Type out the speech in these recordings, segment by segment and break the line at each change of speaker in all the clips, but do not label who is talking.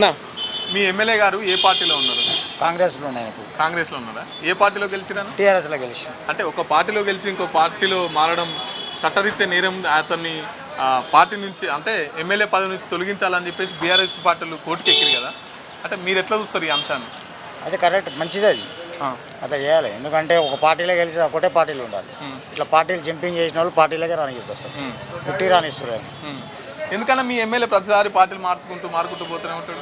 అన్నా, మీ ఎమ్మెల్యే గారు ఏ పార్టీలో ఉన్నారు?
కాంగ్రెస్లో ఉన్నాయి ఇప్పుడు.
కాంగ్రెస్లో ఉన్నారా? ఏ పార్టీలో గెలిచిరాను?
టీఆర్ఎస్లో గెలిచి.
అంటే ఒక పార్టీలో గెలిచి ఇంకో పార్టీలో మారడం చట్టరీత్యా నేరం. అతన్ని పార్టీ నుంచి అంటే ఎమ్మెల్యే పదవి నుంచి తొలగించాలని చెప్పేసి బీఆర్ఎస్ పార్టీలు కోర్టుకి ఎక్కిరు కదా. అంటే మీరు ఎట్లా చూస్తారు ఈ అంశాన్ని?
అది కరెక్ట్, మంచిది అది. అట్లా చేయాలి. ఎందుకంటే ఒక పార్టీలో గెలిచి ఒకటే పార్టీలో ఉండాలి. ఇట్లా పార్టీలు జంపింగ్ చేసిన వాళ్ళు పార్టీలకే రానిచ్చి వస్తారు, పుట్టి రానిస్తారు.
ఎందుకన్నా మీ ఎమ్మెల్యే ప్రతిసారి పార్టీలు మారుకుంటూ పోతూనే ఉంటాడు?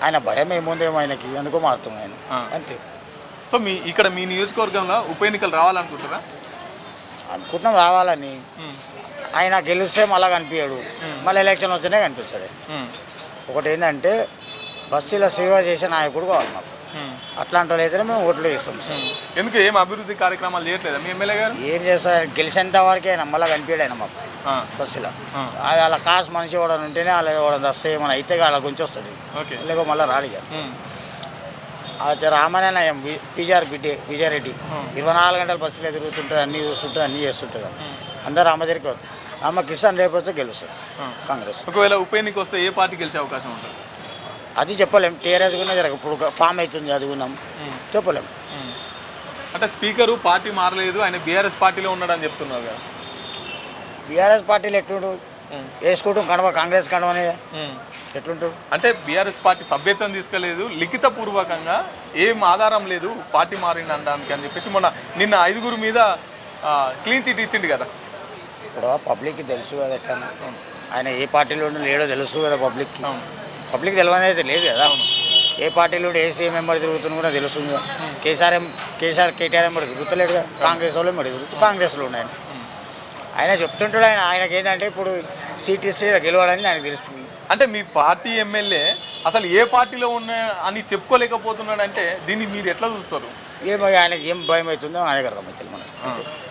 ఆయన భయం ఏముందేమో ఆయనకి, అందుకో మారుతుంది ఆయన, అంతే.
సో ఇక్కడ మీ నియోజకవర్గంలో ఉప ఎన్నికలు రావాలనుకుంటారా?
అనుకుంటున్నాం రావాలని. ఆయన గెలిస్తే మళ్ళీ కనిపించాడు, మళ్ళీ ఎలక్షన్ వస్తేనే కనిపిస్తాడు. ఒకటి ఏంటంటే బస్సులో సేవ చేసే నాయకుడు కావాలి మాకు. అట్లాంటి వాళ్ళు అయితేనే మేము ఓట్లు వేస్తాం సార్.
ఎందుకు ఏం అభివృద్ధి కార్యక్రమాలు చేయట్లేదా మీ ఎమ్మెల్యే గారు?
ఏం చేస్తారు, గెలిచేంత వరకే ఆయన మళ్ళీ కనిపించాడు ఆయన మాకు బస్సులో. వాళ్ళ కాసు మనిషి ఇవ్వడం ఉంటేనే వాళ్ళ ఇవ్వడం వస్తే ఏమైనా అయితే వాళ్ళ గురించి వస్తుంది, లేకపోతే మళ్ళీ రాలిగా. అయితే రామనే పీజీఆర్ బిడ్డే విజయారెడ్డి 24 గంటలు బస్సులో తిరుగుతుంటుంది, అన్నీ చూస్తుంటుంది, అన్నీ చేస్తుంటుంది. అందరూ రామ దగ్గరికి వస్తుంది. రామ కిసాన్ రేపు వస్తే గెలుస్తుంది కాంగ్రెస్.
ఒకవేళ ఉప ఎన్నిక వస్తే ఏ పార్టీ గెలిచే అవకాశం ఉంటుంది?
అది చెప్పలేం. టీఆర్ఎస్ కూడా జరగ ఇప్పుడు ఫామ్ అవుతుంది, చదువుకున్నాం, చెప్పలేం.
అంటే స్పీకరు పార్టీ మారలేదు, ఆయన బీఆర్ఎస్ పార్టీలో ఉన్నాడని చెప్తున్నారు కదా.
బీఆర్ఎస్ పార్టీలు ఎట్లుంటు వేసుకుంటాం కడవ, కాంగ్రెస్ కడవనే ఎట్లుంటారు.
అంటే బీఆర్ఎస్ పార్టీ సభ్యత్వం తీసుకోలేదు, లిఖిత పూర్వకంగా ఏం ఆధారం లేదు పార్టీ మారింది అనడానికి అని చెప్పేసి మొన్న నిన్న 5 మీద క్లీన్ చిట్ ఇచ్చిండు కదా.
ఇప్పుడు పబ్లిక్కి తెలుసు కదా ఎట్లా ఆయన ఏ పార్టీలో లేడో తెలుసు కదా పబ్లిక్కి. పబ్లిక్ తెలియని అయితే లేదు కదా. ఏ పార్టీలో ఏ సీఎం మెంబర్ తిరుగుతున్నా కూడా తెలుస్తుంది. కేటీఆర్ మెంబర్ తిరుగుతలేడు కదా, కాంగ్రెస్ వాళ్ళు మెంబర్ తిరుగుతూ కాంగ్రెస్లో ఉన్నాయి. ఆయన చెప్తుంటాడు, ఆయనకి ఏంటంటే ఇప్పుడు సీట్ ఇస్తే గెలవడానికి ఆయనకు తెలుస్తుంది.
అంటే మీ పార్టీ ఎమ్మెల్యే అసలు ఏ పార్టీలో ఉన్నా అని చెప్పుకోలేకపోతున్నాడు అంటే దీన్ని మీరు ఎట్లా చూస్తారు?
ఆయనకి ఏం భయం అవుతుందో ఆయనకు అర్థమవుతుంది మనకు.